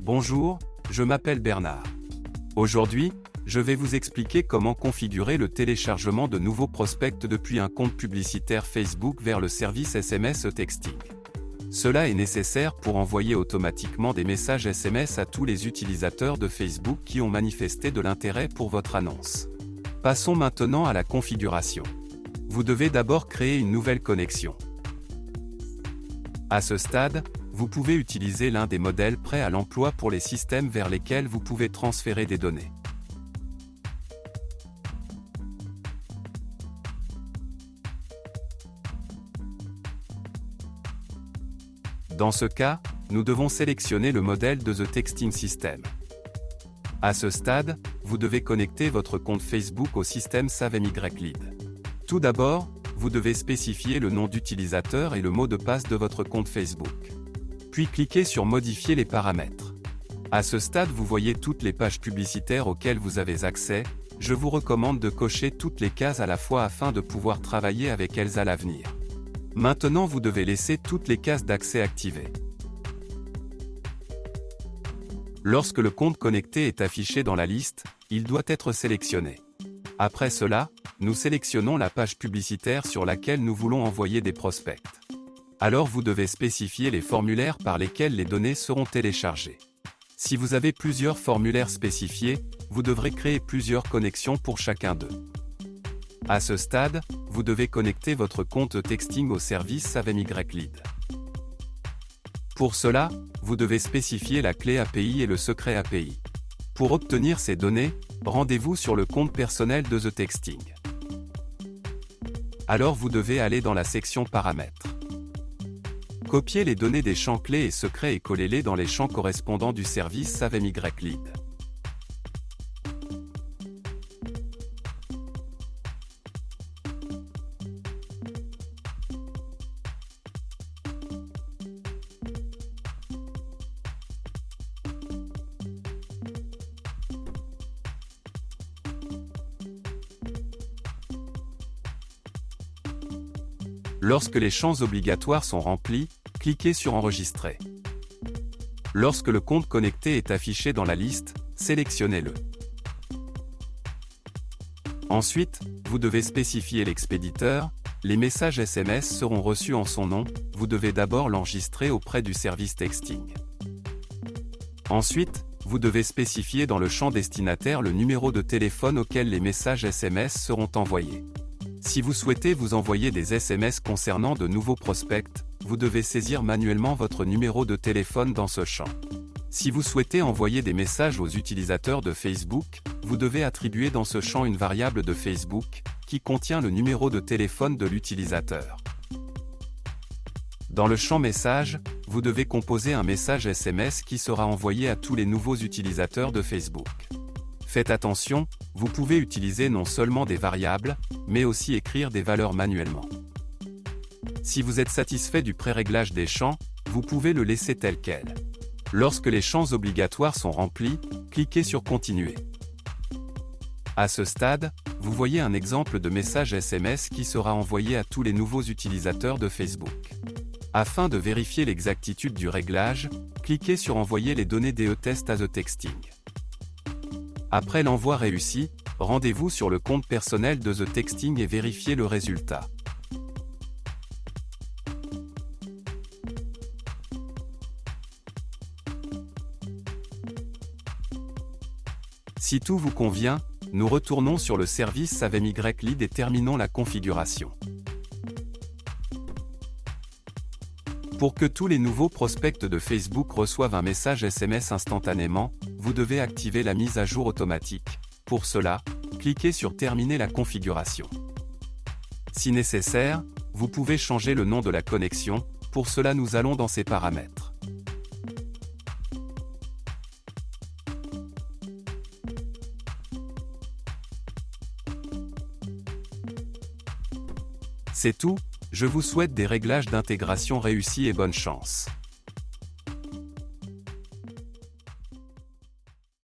Bonjour, je m'appelle Bernard. Aujourd'hui, je vais vous expliquer comment configurer le téléchargement de nouveaux prospects depuis un compte publicitaire Facebook vers le service SMS Texting. Cela est nécessaire pour envoyer automatiquement des messages SMS à tous les utilisateurs de Facebook qui ont manifesté de l'intérêt pour votre annonce. Passons maintenant à la configuration. Vous devez d'abord créer une nouvelle connexion. À ce stade, vous pouvez utiliser l'un des modèles prêts à l'emploi pour les systèmes vers lesquels vous pouvez transférer des données. Dans ce cas, nous devons sélectionner le modèle de The Texting System. À ce stade, vous devez connecter votre compte Facebook au système SaveMyLead. Tout d'abord, vous devez spécifier le nom d'utilisateur et le mot de passe de votre compte Facebook. Puis cliquez sur Modifier les paramètres. À ce stade, vous voyez toutes les pages publicitaires auxquelles vous avez accès. Je vous recommande de cocher toutes les cases à la fois afin de pouvoir travailler avec elles à l'avenir. Maintenant, vous devez laisser toutes les cases d'accès activées. Lorsque le compte connecté est affiché dans la liste, il doit être sélectionné. Après cela, nous sélectionnons la page publicitaire sur laquelle nous voulons envoyer des prospects. Alors vous devez spécifier les formulaires par lesquels les données seront téléchargées. Si vous avez plusieurs formulaires spécifiés, vous devrez créer plusieurs connexions pour chacun d'eux. À ce stade, vous devez connecter votre compte Texting au service SaveMyLead. Pour cela, vous devez spécifier la clé API et le secret API. Pour obtenir ces données, rendez-vous sur le compte personnel de The Texting. Alors vous devez aller dans la section Paramètres. Copiez les données des champs clés et secrets et collez-les dans les champs correspondants du service SaveMyLead. Lorsque les champs obligatoires sont remplis, cliquez sur Enregistrer. Lorsque le compte connecté est affiché dans la liste, sélectionnez-le. Ensuite, vous devez spécifier l'expéditeur. Les messages SMS seront reçus en son nom. Vous devez d'abord l'enregistrer auprès du service Texting. Ensuite, vous devez spécifier dans le champ destinataire le numéro de téléphone auquel les messages SMS seront envoyés. Si vous souhaitez vous envoyer des SMS concernant de nouveaux prospects, vous devez saisir manuellement votre numéro de téléphone dans ce champ. Si vous souhaitez envoyer des messages aux utilisateurs de Facebook, vous devez attribuer dans ce champ une variable de Facebook, qui contient le numéro de téléphone de l'utilisateur. Dans le champ Messages, vous devez composer un message SMS qui sera envoyé à tous les nouveaux utilisateurs de Facebook. Faites attention, vous pouvez utiliser non seulement des variables, mais aussi écrire des valeurs manuellement. Si vous êtes satisfait du pré-réglage des champs, vous pouvez le laisser tel quel. Lorsque les champs obligatoires sont remplis, cliquez sur Continuer. À ce stade, vous voyez un exemple de message SMS qui sera envoyé à tous les nouveaux utilisateurs de Facebook. Afin de vérifier l'exactitude du réglage, cliquez sur Envoyer les données DE-Test à The Texting. Après l'envoi réussi, rendez-vous sur le compte personnel de The Texting et vérifiez le résultat. Si tout vous convient, nous retournons sur le service SaveMyLead et terminons la configuration. Pour que tous les nouveaux prospects de Facebook reçoivent un message SMS instantanément, vous devez activer la mise à jour automatique. Pour cela, cliquez sur Terminer la configuration. Si nécessaire, vous pouvez changer le nom de la connexion. Pour cela, nous allons dans ces paramètres. C'est tout, je vous souhaite des réglages d'intégration réussis et bonne chance.